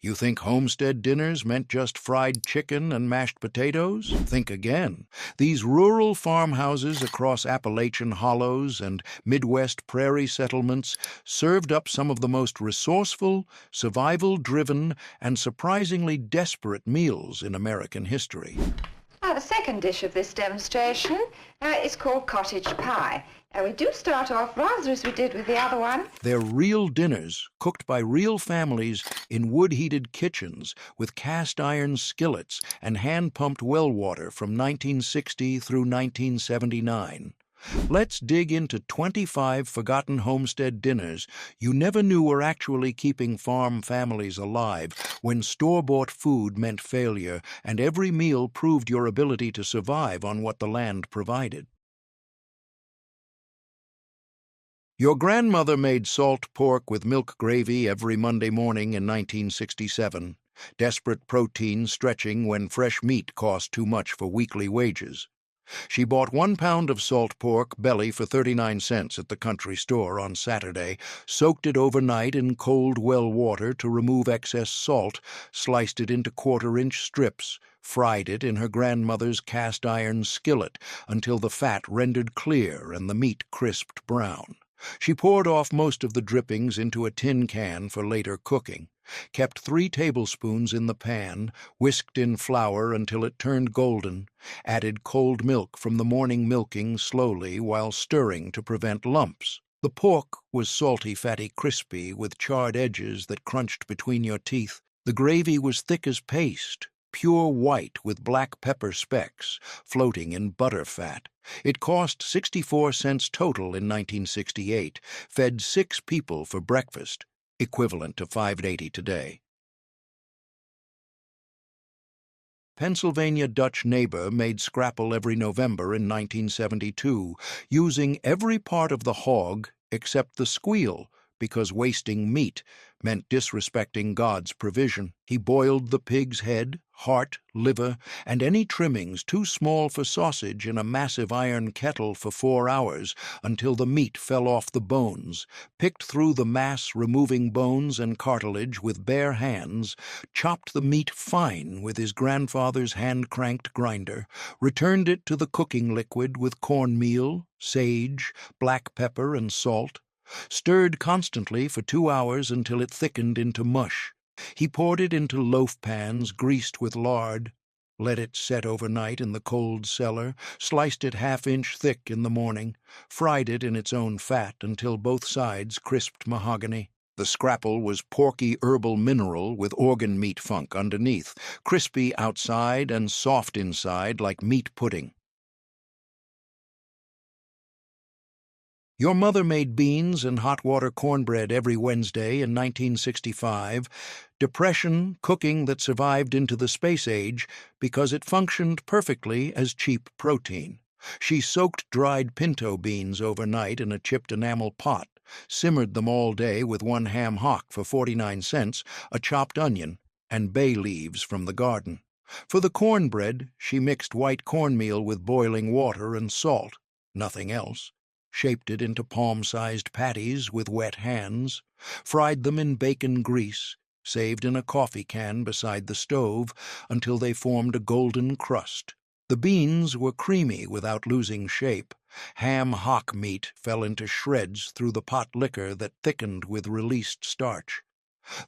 You think homestead dinners meant just fried chicken and mashed potatoes? Think again. These rural farmhouses across Appalachian hollows and Midwest prairie settlements served up some of the most resourceful, survival-driven, and surprisingly desperate meals in American history. The second dish of this demonstration is called cottage pie. We do start off rather as we did with the other one. They're real dinners cooked by real families in wood-heated kitchens with cast-iron skillets and hand-pumped well water from 1960 through 1979. Let's dig into 25 forgotten homestead dinners you never knew were actually keeping farm families alive when store-bought food meant failure and every meal proved your ability to survive on what the land provided. Your grandmother made salt pork with milk gravy every Monday morning in 1967, desperate protein stretching when fresh meat cost too much for weekly wages. She bought 1 pound of salt pork belly for 39 cents at the country store on Saturday, soaked it overnight in cold well water to remove excess salt, sliced it into quarter-inch strips, fried it in her grandmother's cast-iron skillet until the fat rendered clear and the meat crisped brown. She poured off most of the drippings into a tin can for later cooking, kept 3 tablespoons in the pan, whisked in flour until it turned golden, added cold milk from the morning milking slowly while stirring to prevent lumps. The pork was salty, fatty, crispy, with charred edges that crunched between your teeth. The gravy was thick as paste, pure white with black pepper specks, floating in butter fat. It cost 64 cents total in 1968, fed 6 people for breakfast, equivalent to $5.80 today. Pennsylvania Dutch neighbor made scrapple every November in 1972, using every part of the hog except the squeal, because wasting meat meant disrespecting God's provision. He boiled the pig's head, heart, liver, and any trimmings too small for sausage in a massive iron kettle for 4 hours until the meat fell off the bones, picked through the mass removing bones and cartilage with bare hands, chopped the meat fine with his grandfather's hand-cranked grinder, returned it to the cooking liquid with cornmeal, sage, black pepper, and salt, stirred constantly for 2 hours until it thickened into mush. He poured it into loaf pans greased with lard, let it set overnight in the cold cellar, sliced it half-inch thick in the morning, fried it in its own fat until both sides crisped mahogany. The scrapple was porky herbal mineral with organ meat funk underneath, crispy outside and soft inside like meat pudding. Your mother made beans and hot water cornbread every Wednesday in 1965, depression cooking that survived into the space age because it functioned perfectly as cheap protein. She soaked dried pinto beans overnight in a chipped enamel pot, simmered them all day with 1 ham hock for 49 cents, a chopped onion, and bay leaves from the garden. For the cornbread, she mixed white cornmeal with boiling water and salt, nothing else. Shaped it into palm-sized patties with wet hands, fried them in bacon grease, saved in a coffee can beside the stove until they formed a golden crust. The beans were creamy without losing shape. Ham hock meat fell into shreds through the pot liquor that thickened with released starch.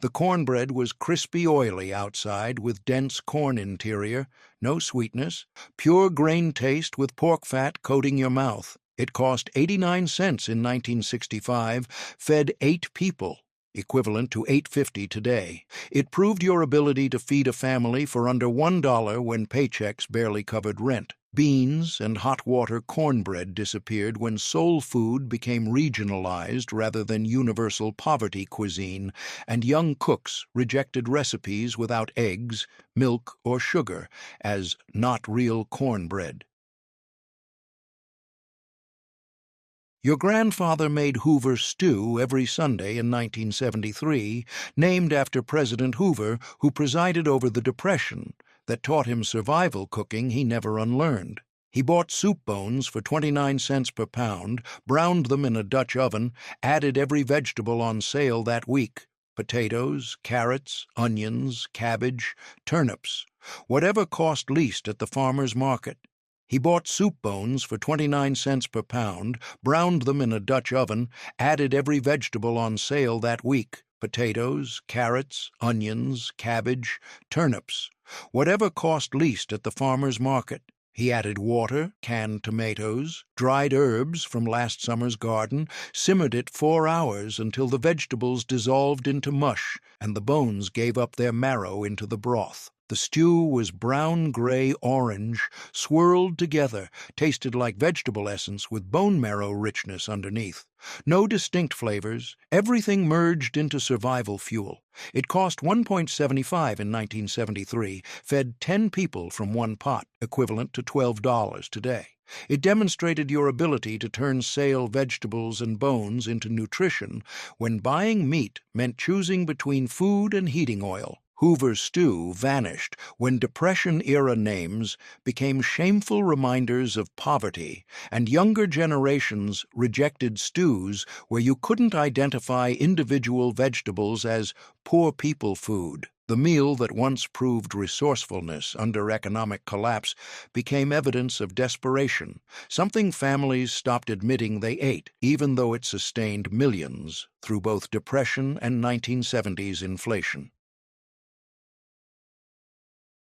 The cornbread was crispy oily outside with dense corn interior, no sweetness, pure grain taste with pork fat coating your mouth. It cost 89 cents in 1965, fed 8 people, equivalent to $8.50 today. It proved your ability to feed a family for under $1 when paychecks barely covered rent. Beans and hot water cornbread disappeared when soul food became regionalized rather than universal poverty cuisine, and young cooks rejected recipes without eggs, milk, or sugar as not real cornbread. Your grandfather made Hoover stew every Sunday in 1973, named after President Hoover, who presided over the Depression that taught him survival cooking he never unlearned. He bought soup bones for 29 cents per pound, browned them in a Dutch oven, added every vegetable on sale that week, potatoes, carrots, onions, cabbage, turnips, whatever cost least at the farmer's market. He bought soup bones for 29 cents per pound, browned them in a Dutch oven, added every vegetable on sale that week: potatoes, carrots, onions, cabbage, turnips, whatever cost least at the farmer's market. He added water, canned tomatoes, dried herbs from last summer's garden, simmered it 4 hours until the vegetables dissolved into mush and the bones gave up their marrow into the broth. The stew was brown-gray-orange, swirled together, tasted like vegetable essence with bone marrow richness underneath. No distinct flavors, everything merged into survival fuel. It cost $1.75 in 1973, fed 10 people from one pot, equivalent to $12 today. It demonstrated your ability to turn stale vegetables and bones into nutrition when buying meat meant choosing between food and heating oil. Hoover's stew vanished when Depression-era names became shameful reminders of poverty, and younger generations rejected stews where you couldn't identify individual vegetables as poor people food. The meal that once proved resourcefulness under economic collapse became evidence of desperation, something families stopped admitting they ate, even though it sustained millions through both depression and 1970s inflation.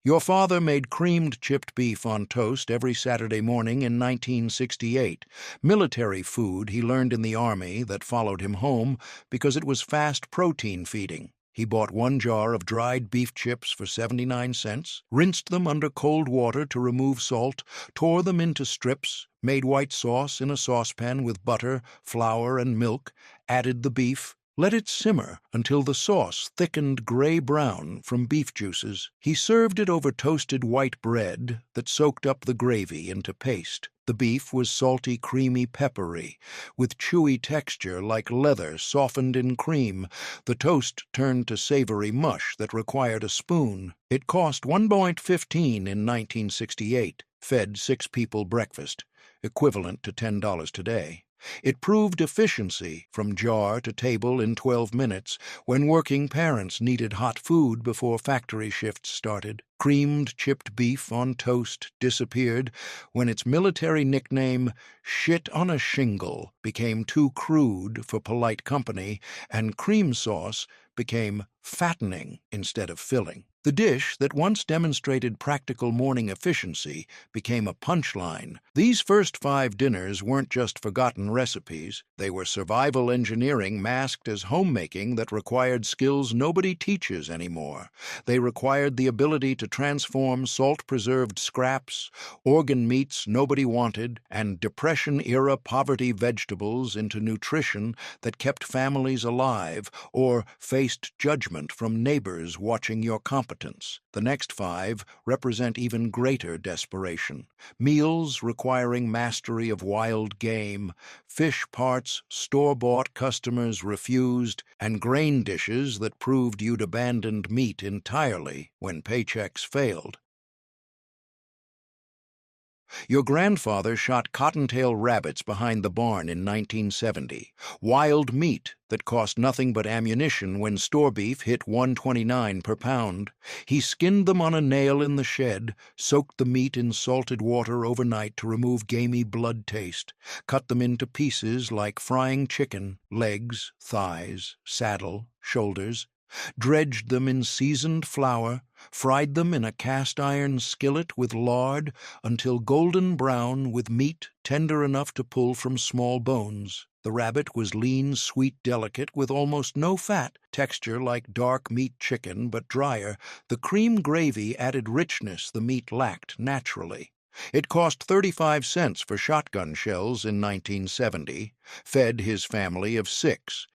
Your father made creamed chipped beef on toast every Saturday morning in 1968, military food he learned in the Army that followed him home because it was fast protein feeding. He bought 1 jar of dried beef chips for 79 cents, rinsed them under cold water to remove salt, tore them into strips, made white sauce in a saucepan with butter, flour, and milk, added the beef, let it simmer until the sauce thickened gray-brown from beef juices. He served it over toasted white bread that soaked up the gravy into paste. The beef was salty, creamy, peppery, with chewy texture like leather softened in cream. The toast turned to savory mush that required a spoon. It cost $1.15 in 1968, fed 6 people breakfast, equivalent to $10 today. It proved efficiency from jar to table in 12 minutes when working parents needed hot food before factory shifts started. Creamed chipped beef on toast disappeared when its military nickname, "shit on a shingle," became too crude for polite company, and cream sauce became fattening instead of filling. The dish that once demonstrated practical morning efficiency became a punchline. These first 5 dinners weren't just forgotten recipes. They were survival engineering masked as homemaking that required skills nobody teaches anymore. They required the ability to transform salt-preserved scraps, organ meats nobody wanted, and Depression-era poverty vegetables into nutrition that kept families alive or faced judgment from neighbors watching your competence. The next 5 represent even greater desperation. Meals requiring mastery of wild game, fish parts store-bought customers refused, and grain dishes that proved you'd abandoned meat entirely when paychecks failed. Your grandfather shot cottontail rabbits behind the barn in 1970, wild meat that cost nothing but ammunition when store beef hit $1.29 per pound. He skinned them on a nail in the shed, soaked the meat in salted water overnight to remove gamey blood taste, cut them into pieces like frying chicken, legs, thighs, saddle, shoulders, dredged them in seasoned flour, fried them in a cast-iron skillet with lard until golden brown with meat tender enough to pull from small bones. The rabbit was lean, sweet, delicate, with almost no fat, texture like dark meat chicken but drier. The cream gravy added richness the meat lacked naturally. It cost 35 cents for shotgun shells in 1970, fed his family of 6.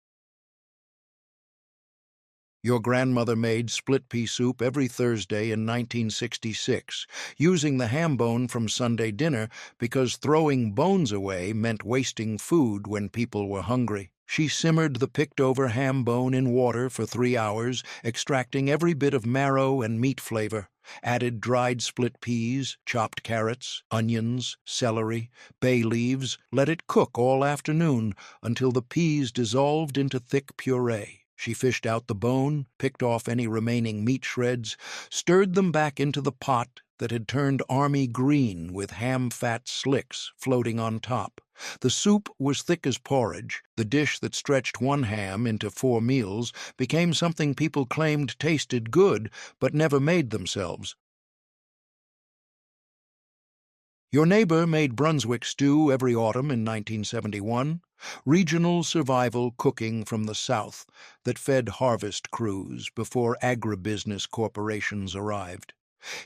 Your grandmother made split-pea soup every Thursday in 1966, using the ham bone from Sunday dinner because throwing bones away meant wasting food when people were hungry. She simmered the picked-over ham bone in water for 3 hours, extracting every bit of marrow and meat flavor, added dried split peas, chopped carrots, onions, celery, bay leaves, let it cook all afternoon until the peas dissolved into thick puree. She fished out the bone, picked off any remaining meat shreds, stirred them back into the pot that had turned army green with ham fat slicks floating on top. The soup was thick as porridge. The dish that stretched one ham into 4 meals became something people claimed tasted good but never made themselves. Your neighbor made Brunswick stew every autumn in 1971, regional survival cooking from the South that fed harvest crews before agribusiness corporations arrived.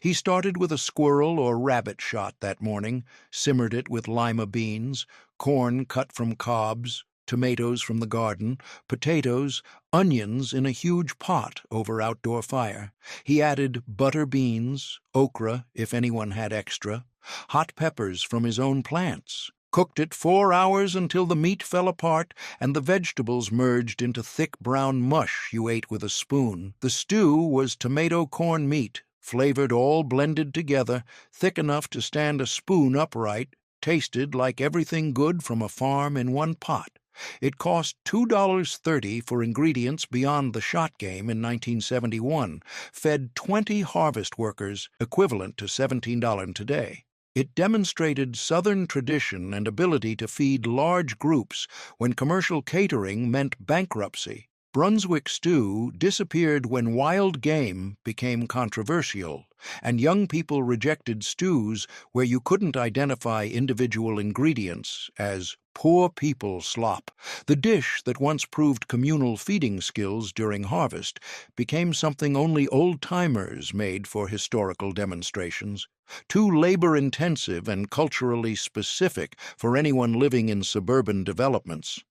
He started with a squirrel or rabbit shot that morning, simmered it with lima beans, corn cut from cobs, tomatoes from the garden, potatoes, onions in a huge pot over outdoor fire. He added butter beans, okra if anyone had extra, hot peppers from his own plants, cooked it 4 hours until the meat fell apart and the vegetables merged into thick brown mush you ate with a spoon. The stew was tomato corn meat, flavored all blended together, thick enough to stand a spoon upright, tasted like everything good from a farm in one pot. It cost $2.30 for ingredients beyond the shot game in 1971, fed 20 harvest workers, equivalent to $17 today. It demonstrated Southern tradition and ability to feed large groups when commercial catering meant bankruptcy. Brunswick stew disappeared when wild game became controversial, and young people rejected stews where you couldn't identify individual ingredients as poor people slop. The dish that once proved communal feeding skills during harvest became something only old-timers made for historical demonstrations, too labor-intensive and culturally specific for anyone living in suburban developments.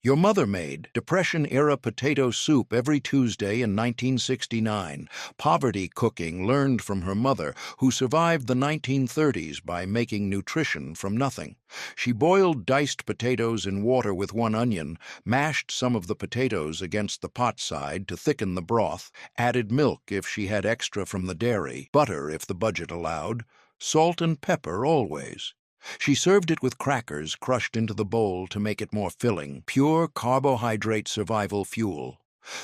Your mother made Depression-era potato soup every Tuesday in 1969, poverty cooking learned from her mother, who survived the 1930s by making nutrition from nothing. She boiled diced potatoes in water with 1 onion, mashed some of the potatoes against the pot side to thicken the broth, added milk if she had extra from the dairy, butter if the budget allowed, salt and pepper always. She served it with crackers crushed into the bowl to make it more filling, pure carbohydrate survival fuel.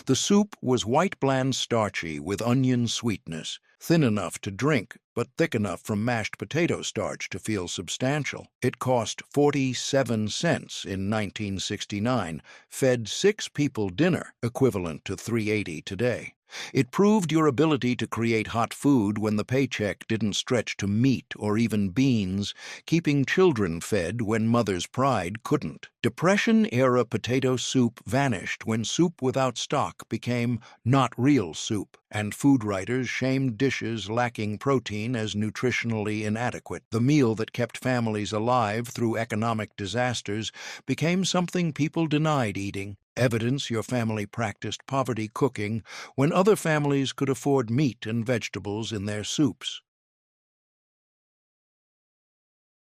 The soup was white bland starchy with onion sweetness, thin enough to drink, but thick enough from mashed potato starch to feel substantial. It cost 47 cents in 1969, fed 6 people dinner, equivalent to $3.80 today. It proved your ability to create hot food when the paycheck didn't stretch to meat or even beans, keeping children fed when mother's pride couldn't. Depression-era potato soup vanished when soup without stock became not real soup, and food writers shamed dishes lacking protein as nutritionally inadequate. The meal that kept families alive through economic disasters became something people denied eating. Evidence your family practiced poverty cooking when other families could afford meat and vegetables in their soups.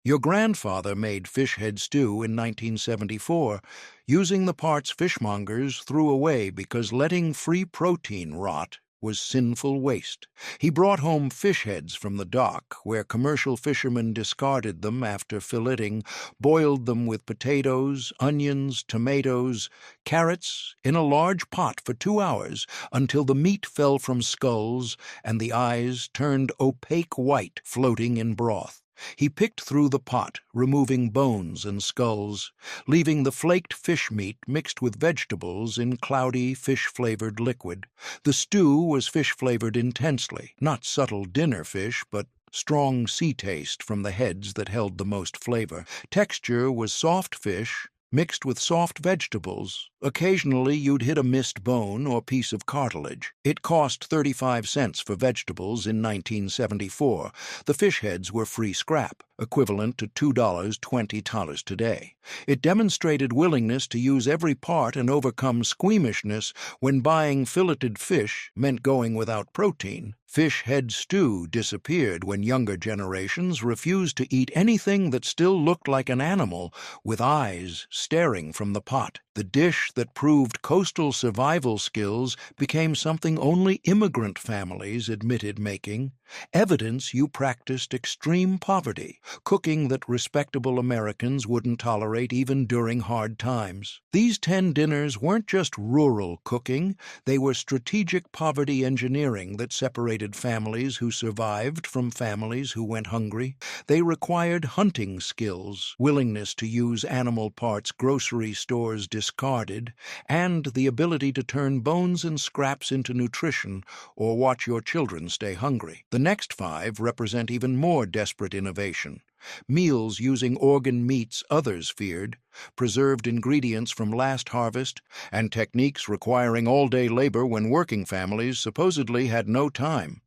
Your grandfather made fish head stew in 1974, using the parts fishmongers threw away because letting free protein rot was sinful waste. He brought home fish heads from the dock, where commercial fishermen discarded them after filleting, boiled them with potatoes, onions, tomatoes, carrots in a large pot for 2 hours until the meat fell from skulls and the eyes turned opaque white, floating in broth. He picked through the pot, removing bones and skulls, leaving the flaked fish meat mixed with vegetables in cloudy, fish-flavored liquid. The stew was fish-flavored intensely, not subtle dinner fish, but strong sea taste from the heads that held the most flavor. Texture was soft fish, mixed with soft vegetables. Occasionally you'd hit a missed bone or piece of cartilage. It cost 35 cents for vegetables in 1974. The fish heads were free scrap, equivalent to $2.20 today. It demonstrated willingness to use every part and overcome squeamishness when buying filleted fish meant going without protein. Fish head stew disappeared when younger generations refused to eat anything that still looked like an animal with eyes staring from the pot. The dish that proved coastal survival skills became something only immigrant families admitted making, evidence you practiced extreme poverty, cooking that respectable Americans wouldn't tolerate even during hard times. These 10 dinners weren't just rural cooking, they were strategic poverty engineering that separated families who survived from families who went hungry. They required hunting skills, willingness to use animal parts grocery stores discarded, and the ability to turn bones and scraps into nutrition or watch your children stay hungry. The next 5 represent even more desperate innovation. Meals using organ meats others feared, preserved ingredients from last harvest, and techniques requiring all-day labor when working families supposedly had no time.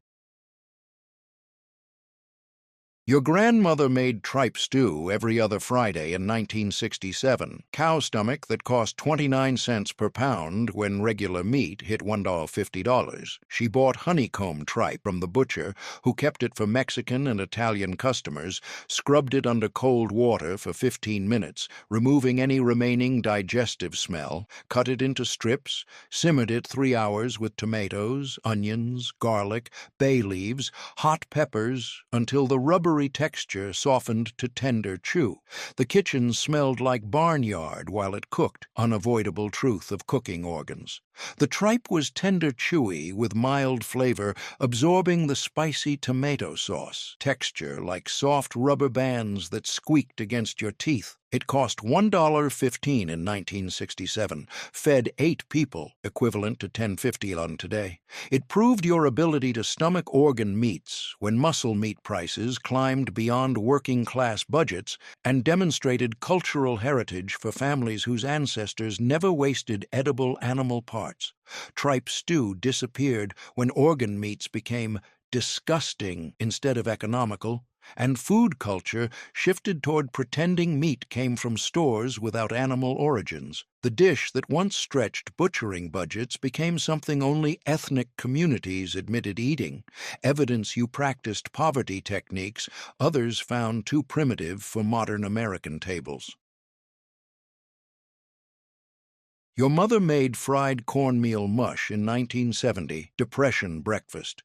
Your grandmother made tripe stew every other Friday in 1967, cow stomach that cost 29 cents per pound when regular meat hit $1.50. She bought honeycomb tripe from the butcher, who kept it for Mexican and Italian customers, scrubbed it under cold water for 15 minutes, removing any remaining digestive smell, cut it into strips, simmered it 3 hours with tomatoes, onions, garlic, bay leaves, hot peppers, until the rubbery texture softened to tender chew. The kitchen smelled like barnyard while it cooked, unavoidable truth of cooking organs. The tripe was tender chewy with mild flavor, absorbing the spicy tomato sauce, texture like soft rubber bands that squeaked against your teeth. It cost $1.15 in 1967, fed 8 people, equivalent to $10.50 on today. It proved your ability to stomach organ meats when muscle meat prices climbed beyond working-class budgets, and demonstrated cultural heritage for families whose ancestors never wasted edible animal parts. Tripe stew disappeared when organ meats became disgusting instead of economical, and food culture shifted toward pretending meat came from stores without animal origins. The dish that once stretched butchering budgets became something only ethnic communities admitted eating, evidence you practiced poverty techniques others found too primitive for modern American tables. Your mother made fried cornmeal mush in 1970, Depression breakfast.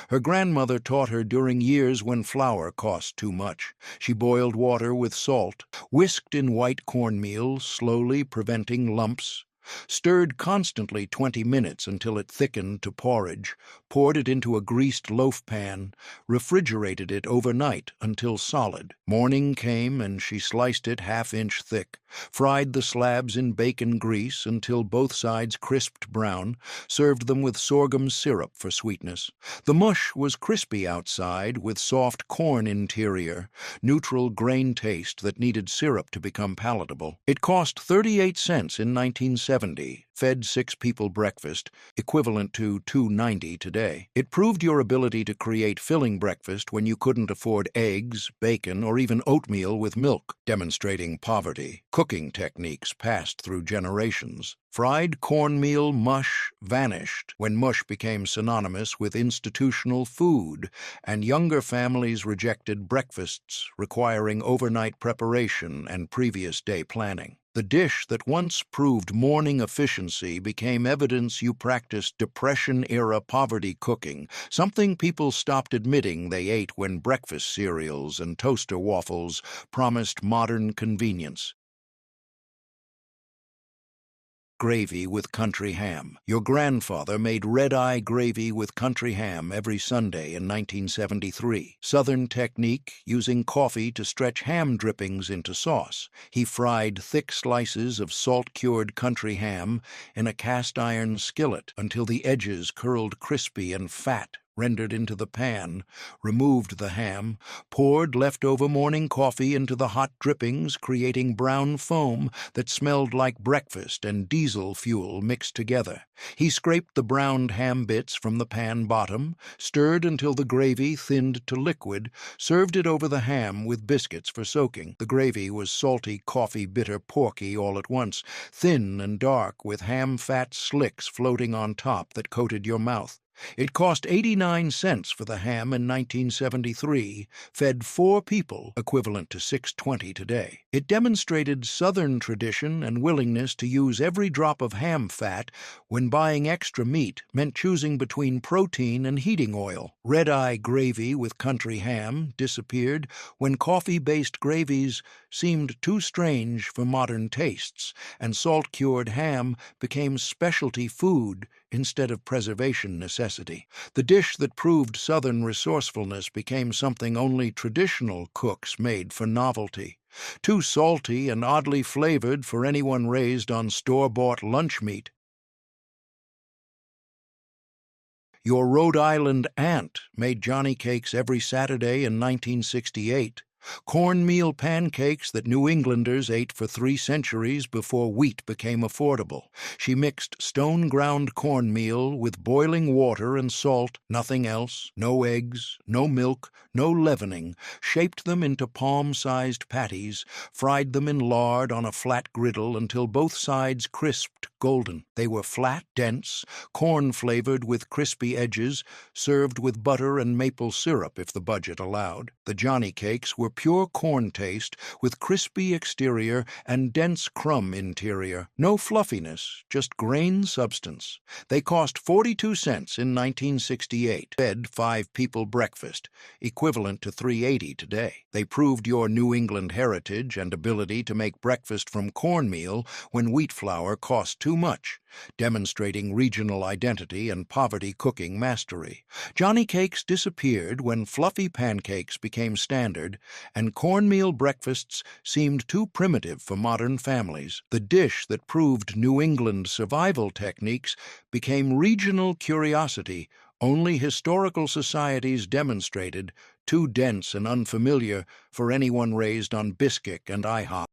Her grandmother taught her during years when flour cost too much. She boiled water with salt, whisked in white cornmeal, slowly preventing lumps, stirred constantly 20 minutes until it thickened to porridge, poured it into a greased loaf pan, refrigerated it overnight until solid. Morning came and she sliced it half-inch thick, fried the slabs in bacon grease until both sides crisped brown, served them with sorghum syrup for sweetness. The mush was crispy outside with soft corn interior, neutral grain taste that needed syrup to become palatable. It cost 38 cents in 1970, fed 6 people breakfast, equivalent to $2.90 today. It proved your ability to create filling breakfast when you couldn't afford eggs, bacon, or even oatmeal with milk, demonstrating poverty. Cooking techniques passed through generations. Fried cornmeal mush vanished when mush became synonymous with institutional food, and younger families rejected breakfasts requiring overnight preparation and previous day planning. The dish that once proved morning efficiency became evidence you practiced Depression-era poverty cooking, something people stopped admitting they ate when breakfast cereals and toaster waffles promised modern convenience. Gravy with country ham. Your grandfather made red-eye gravy with country ham every Sunday in 1973. Southern technique, using coffee to stretch ham drippings into sauce. He fried thick slices of salt-cured country ham in a cast-iron skillet until the edges curled crispy and fat rendered into the pan, removed the ham, poured leftover morning coffee into the hot drippings, creating brown foam that smelled like breakfast and diesel fuel mixed together. He scraped the browned ham bits from the pan bottom, stirred until the gravy thinned to liquid, served it over the ham with biscuits for soaking. The gravy was salty, coffee, bitter, porky all at once, thin and dark with ham fat slicks floating on top that coated your mouth. It cost 89 cents for the ham in 1973, fed 4 people, equivalent to $6.20 today. It demonstrated Southern tradition and willingness to use every drop of ham fat when buying extra meat meant choosing between protein and heating oil. Red-eye gravy with country ham disappeared when coffee-based gravies seemed too strange for modern tastes, and salt-cured ham became specialty food instead of preservation necessity. The dish that proved Southern resourcefulness became something only traditional cooks made for novelty. Too salty and oddly flavored for anyone raised on store-bought lunch meat. Your Rhode Island aunt made Johnny cakes every Saturday in 1968. Cornmeal pancakes that New Englanders ate for 3 centuries before wheat became affordable. She mixed stone-ground cornmeal with boiling water and salt, nothing else, no eggs, no milk, no leavening, shaped them into palm-sized patties, fried them in lard on a flat griddle until both sides crisped golden. They were flat, dense, corn-flavored with crispy edges, served with butter and maple syrup if the budget allowed. The Johnny cakes were pure corn taste with crispy exterior and dense crumb interior. No fluffiness, just grain substance. They cost 42 cents in 1968. Fed 5 people breakfast, equivalent to $3.80 today. They proved your New England heritage and ability to make breakfast from cornmeal when wheat flour cost too much, demonstrating regional identity and poverty cooking mastery. Johnny cakes disappeared when fluffy pancakes became standard, and cornmeal breakfasts seemed too primitive for modern families. The dish that proved New England survival techniques became regional curiosity only historical societies demonstrated, too dense and unfamiliar for anyone raised on biscuit and IHOP.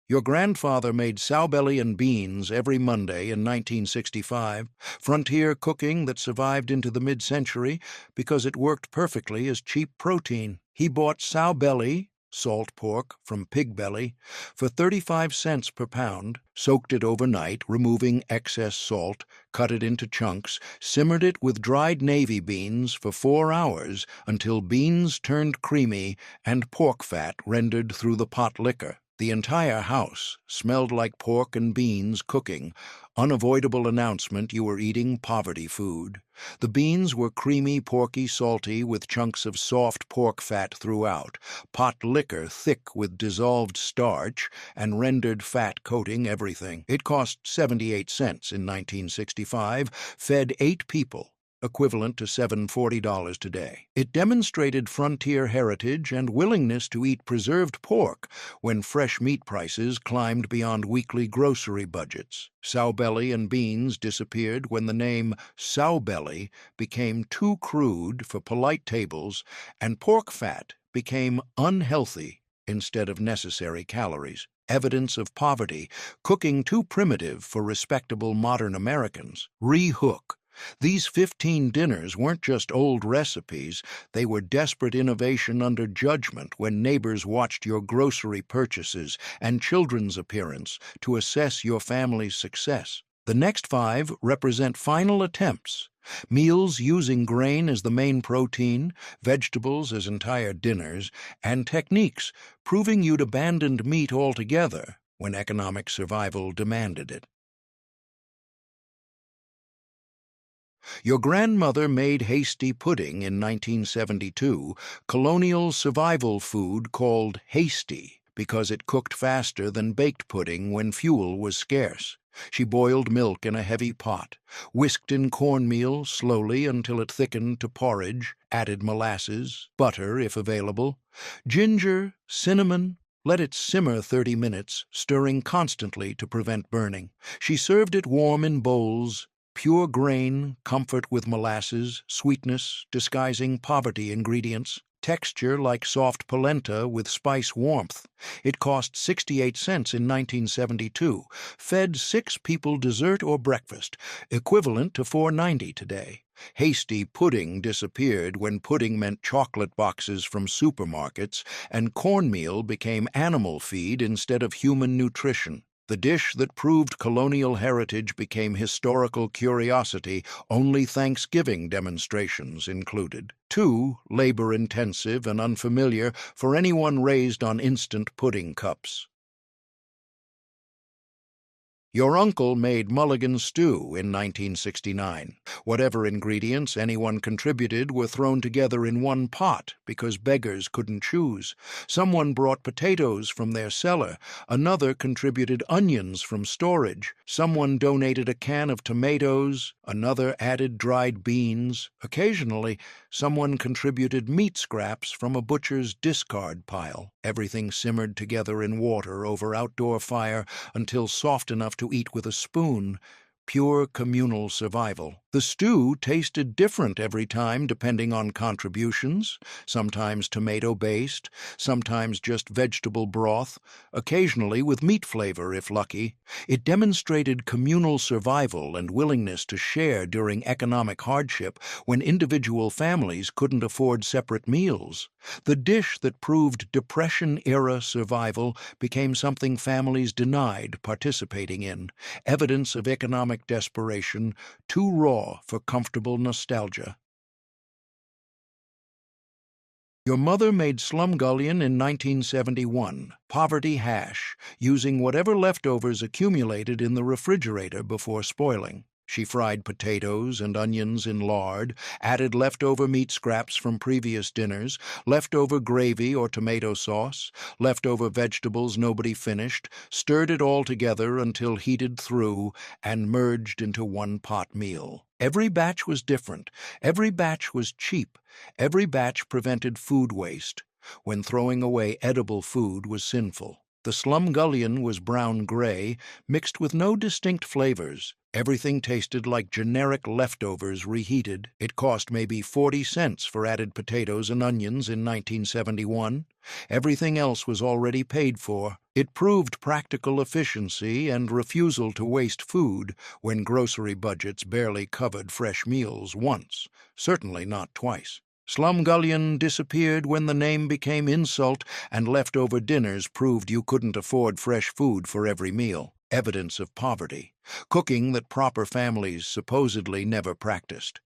Your grandfather made sowbelly and beans every Monday in 1965, frontier cooking that survived into the mid-century because it worked perfectly as cheap protein. He bought sowbelly, salt pork from pig belly, for 35 cents per pound, soaked it overnight, removing excess salt, cut it into chunks, simmered it with dried navy beans for 4 hours until beans turned creamy and pork fat rendered through the pot liquor. The entire house smelled like pork and beans cooking, unavoidable announcement you were eating poverty food. The beans were creamy, porky, salty, with chunks of soft pork fat throughout, pot liquor thick with dissolved starch, and rendered fat coating everything. It cost 78 cents in 1965, fed 8 people, equivalent to $7.40 today. It demonstrated frontier heritage and willingness to eat preserved pork when fresh meat prices climbed beyond weekly grocery budgets. Sowbelly and beans disappeared when the name sowbelly became too crude for polite tables, and pork fat became unhealthy instead of necessary calories. Evidence of poverty, cooking too primitive for respectable modern Americans. Re-hook. These 15 dinners weren't just old recipes, they were desperate innovation under judgment when neighbors watched your grocery purchases and children's appearance to assess your family's success. The next 5 represent final attempts. Meals using grain as the main protein, vegetables as entire dinners, and techniques proving you'd abandoned meat altogether when economic survival demanded it. Your grandmother made hasty pudding in 1972, colonial survival food called hasty because it cooked faster than baked pudding when fuel was scarce. She boiled milk in a heavy pot, whisked in cornmeal slowly until it thickened to porridge, added molasses, butter if available, ginger, cinnamon. Let it simmer 30 minutes, stirring constantly to prevent burning. She served it warm in bowls, pure grain, comfort with molasses, sweetness, disguising poverty ingredients, texture like soft polenta with spice warmth. It cost 68 cents in 1972, fed 6 people dessert or breakfast, equivalent to $4.90 today. Hasty pudding disappeared when pudding meant chocolate boxes from supermarkets, and cornmeal became animal feed instead of human nutrition. The dish that proved colonial heritage became historical curiosity. Only Thanksgiving demonstrations included. Too labor-intensive and unfamiliar for anyone raised on instant pudding cups. Your uncle made mulligan stew in 1969. Whatever ingredients anyone contributed were thrown together in one pot because beggars couldn't choose. Someone brought potatoes from their cellar. Another contributed onions from storage. Someone donated a can of tomatoes. Another added dried beans. Occasionally, someone contributed meat scraps from a butcher's discard pile. Everything simmered together in water over outdoor fire until soft enough to eat with a spoon. Pure communal survival. The stew tasted different every time depending on contributions, sometimes tomato-based, sometimes just vegetable broth, occasionally with meat flavor if lucky. It demonstrated communal survival and willingness to share during economic hardship when individual families couldn't afford separate meals. The dish that proved Depression-era survival became something families denied participating in, evidence of economic desperation, too raw for comfortable nostalgia. Your mother made slumgullion in 1971, poverty hash, using whatever leftovers accumulated in the refrigerator before spoiling. She fried potatoes and onions in lard, added leftover meat scraps from previous dinners, leftover gravy or tomato sauce, leftover vegetables nobody finished, stirred it all together until heated through, and merged into one pot meal. Every batch was different. Every batch was cheap. Every batch prevented food waste, when throwing away edible food was sinful. The slumgullion was brown-gray, mixed with no distinct flavors. Everything tasted like generic leftovers reheated. It cost maybe 40 cents for added potatoes and onions in 1971. Everything else was already paid for. It proved practical efficiency and refusal to waste food when grocery budgets barely covered fresh meals once, certainly not twice. Slumgullion disappeared when the name became insult and leftover dinners proved you couldn't afford fresh food for every meal. Evidence of poverty, cooking that proper families supposedly never practiced.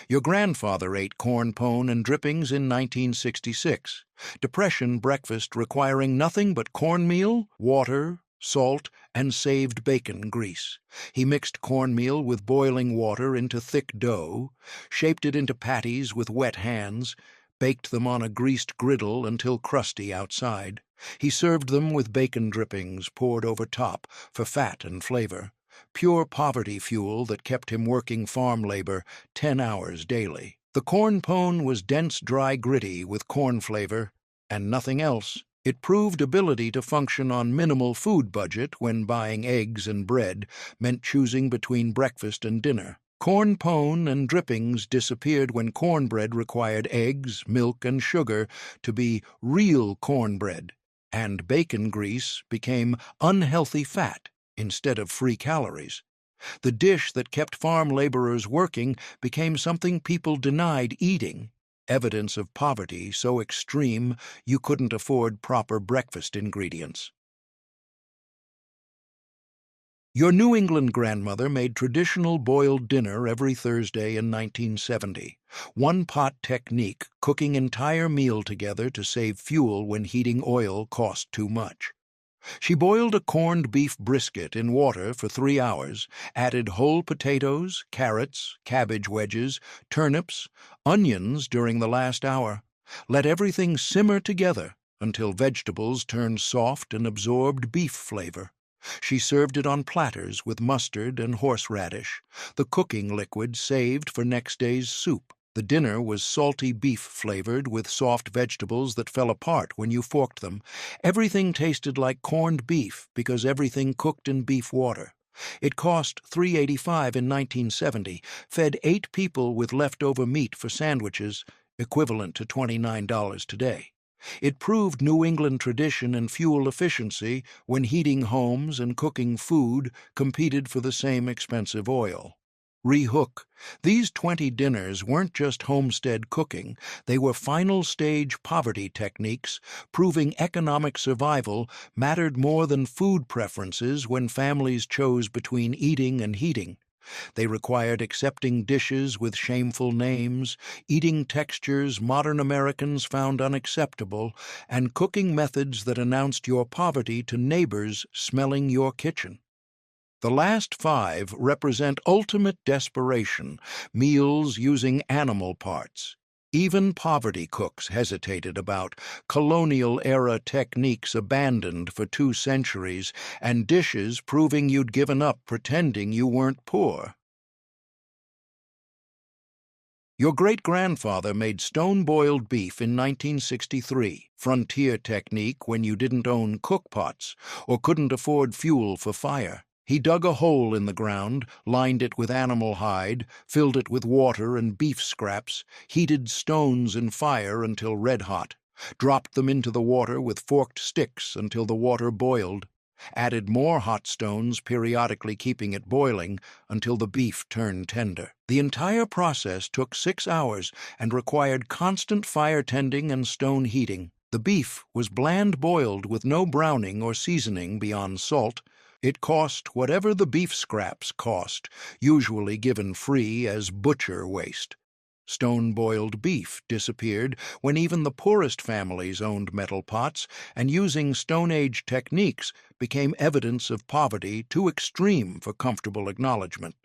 Your grandfather ate corn pone and drippings in 1966. Depression breakfast requiring nothing but cornmeal, water, salt, and saved bacon grease. He mixed cornmeal with boiling water into thick dough, shaped it into patties with wet hands, baked them on a greased griddle until crusty outside. He served them with bacon drippings poured over top for fat and flavor. Pure poverty fuel that kept him working farm labor 10 hours daily. The corn pone was dense, dry, gritty with corn flavor and nothing else. It proved ability to function on minimal food budget when buying eggs and bread meant choosing between breakfast and dinner. Corn pone and drippings disappeared when cornbread required eggs, milk, and sugar to be real cornbread, and bacon grease became unhealthy fat instead of free calories. The dish that kept farm laborers working became something people denied eating, evidence of poverty so extreme you couldn't afford proper breakfast ingredients. Your New England grandmother made traditional boiled dinner every Thursday in 1970. One-pot technique, cooking entire meal together to save fuel when heating oil cost too much. She boiled a corned beef brisket in water for 3 hours, added whole potatoes, carrots, cabbage wedges, turnips, onions during the last hour. Let everything simmer together until vegetables turned soft and absorbed beef flavor. She served it on platters with mustard and horseradish, the cooking liquid saved for next day's soup. The dinner was salty beef flavored with soft vegetables that fell apart when you forked them. Everything tasted like corned beef because everything cooked in beef water. It cost $3.85 in 1970, fed 8 people with leftover meat for sandwiches, equivalent to $29 today. It proved New England tradition and fuel efficiency when heating homes and cooking food competed for the same expensive oil. rehook. These 20 dinners weren't just homestead cooking, they were final stage poverty techniques, proving economic survival mattered more than food preferences when families chose between eating and heating. They required accepting dishes with shameful names, eating textures modern Americans found unacceptable, and cooking methods that announced your poverty to neighbors smelling your kitchen. The last 5 represent ultimate desperation, meals using animal parts. Even poverty cooks hesitated about colonial-era techniques abandoned for 2 centuries and dishes proving you'd given up pretending you weren't poor. Your great-grandfather made stone-boiled beef in 1963, frontier technique when you didn't own cookpots or couldn't afford fuel for fire. He dug a hole in the ground, lined it with animal hide, filled it with water and beef scraps, heated stones in fire until red-hot, dropped them into the water with forked sticks until the water boiled, added more hot stones, periodically keeping it boiling until the beef turned tender. The entire process took 6 hours and required constant fire tending and stone heating. The beef was bland boiled with no browning or seasoning beyond salt. It cost whatever the beef scraps cost, usually given free as butcher waste. Stone-boiled beef disappeared when even the poorest families owned metal pots, and using Stone Age techniques became evidence of poverty too extreme for comfortable acknowledgement.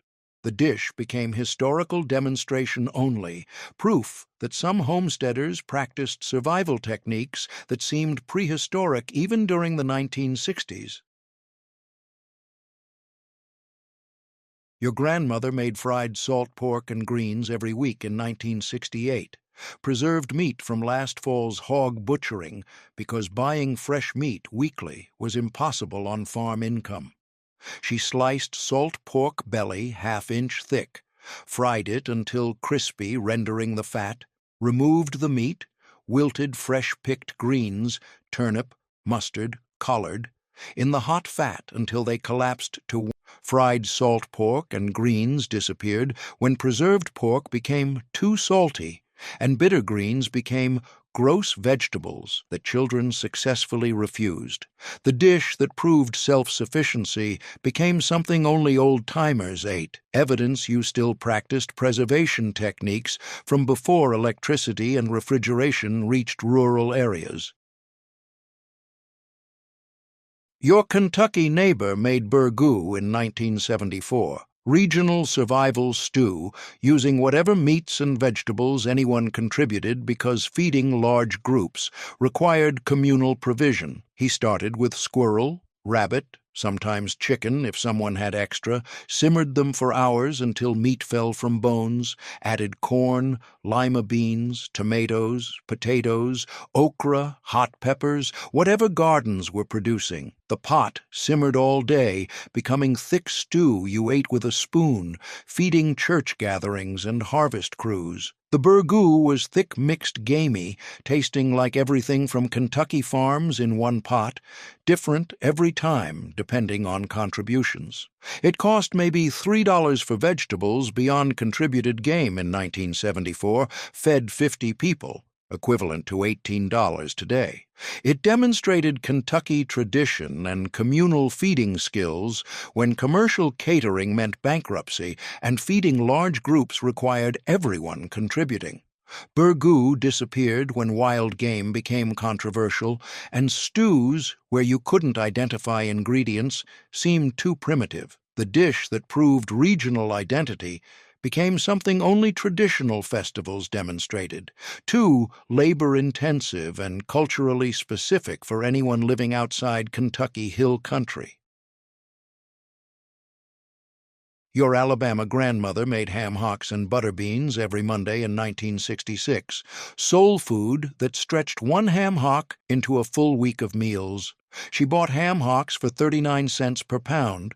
The dish became historical demonstration only, proof that some homesteaders practiced survival techniques that seemed prehistoric even during the 1960s. Your grandmother made fried salt pork and greens every week in 1968, preserved meat from last fall's hog butchering because buying fresh meat weekly was impossible on farm income. She sliced salt pork belly half-inch thick, fried it until crispy, rendering the fat, removed the meat, wilted fresh-picked greens, turnip, mustard, collard, in the hot fat until they collapsed to fried salt pork and greens disappeared when preserved pork became too salty, and bitter greens became gross vegetables that children successfully refused. The dish that proved self-sufficiency became something only old-timers ate, evidence you still practiced preservation techniques from before electricity and refrigeration reached rural areas. Your Kentucky neighbor made burgoo in 1974, regional survival stew using whatever meats and vegetables anyone contributed because feeding large groups required communal provision. He started with squirrel, rabbit, sometimes chicken if someone had extra, simmered them for hours until meat fell from bones, added corn, lima beans, tomatoes, potatoes, okra, hot peppers, whatever gardens were producing. The pot simmered all day, becoming thick stew you ate with a spoon, feeding church gatherings and harvest crews. The burgoo was thick mixed gamey, tasting like everything from Kentucky farms in one pot, different every time depending on contributions. It cost maybe $3 for vegetables beyond contributed game in 1974, fed 50 people, equivalent to $18 today. It demonstrated Kentucky tradition and communal feeding skills when commercial catering meant bankruptcy and feeding large groups required everyone contributing. Burgoo disappeared when wild game became controversial, and stews, where you couldn't identify ingredients, seemed too primitive. The dish that proved regional identity became something only traditional festivals demonstrated, too labor-intensive and culturally specific for anyone living outside Kentucky Hill Country. Your Alabama grandmother made ham hocks and butter beans every Monday in 1966, soul food that stretched one ham hock into a full week of meals. She bought ham hocks for 39 cents per pound,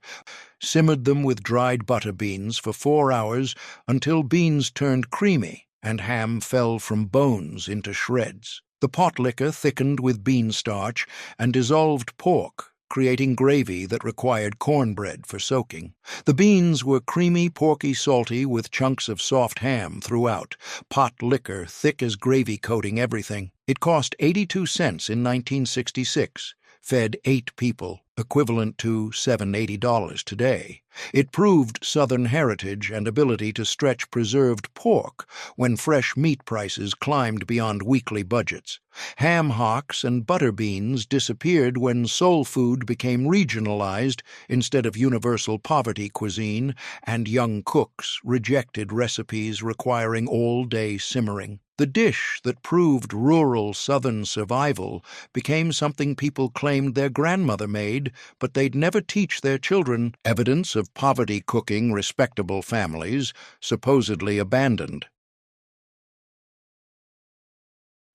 simmered them with dried butter beans for 4 hours until beans turned creamy and ham fell from bones into shreds. The pot liquor thickened with bean starch and dissolved pork, creating gravy that required cornbread for soaking. The beans were creamy, porky, salty, with chunks of soft ham throughout, pot liquor thick as gravy coating everything. It cost 82 cents in 1966, fed 8 people, equivalent to $780 today. It proved Southern heritage and ability to stretch preserved pork when fresh meat prices climbed beyond weekly budgets. Ham hocks and butter beans disappeared when soul food became regionalized instead of universal poverty cuisine, and young cooks rejected recipes requiring all-day simmering. The dish that proved rural Southern survival became something people claimed their grandmother made, but they'd never teach their children, evidence of poverty cooking respectable families, supposedly abandoned.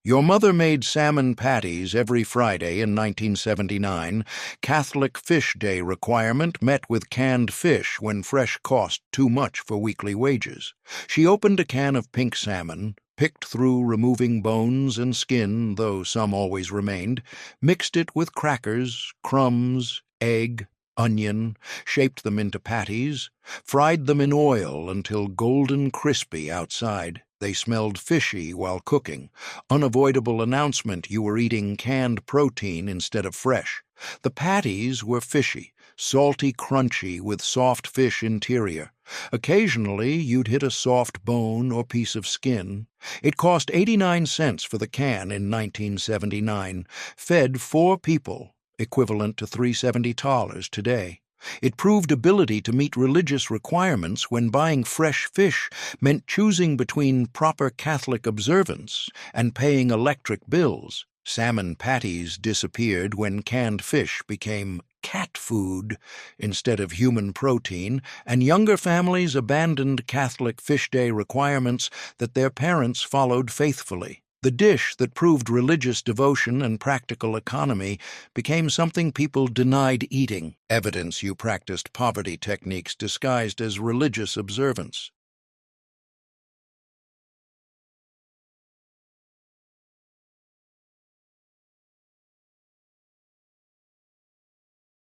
Your mother made salmon patties every Friday in 1979. Catholic Fish Day requirement met with canned fish when fresh cost too much for weekly wages. She opened a can of pink salmon, picked through removing bones and skin, though some always remained, mixed it with crackers, crumbs, egg, onion, shaped them into patties, fried them in oil until golden crispy outside. They smelled fishy while cooking. Unavoidable announcement you were eating canned protein instead of fresh. The patties were fishy, salty, crunchy, with soft fish interior. Occasionally, you'd hit a soft bone or piece of skin. It cost 89 cents for the can in 1979, fed 4 people, equivalent to $370 today. It proved ability to meet religious requirements when buying fresh fish meant choosing between proper Catholic observance and paying electric bills. Salmon patties disappeared when canned fish became cat food instead of human protein, and younger families abandoned Catholic Fish Day requirements that their parents followed faithfully. The dish that proved religious devotion and practical economy became something people denied eating, evidence you practiced poverty techniques disguised as religious observance.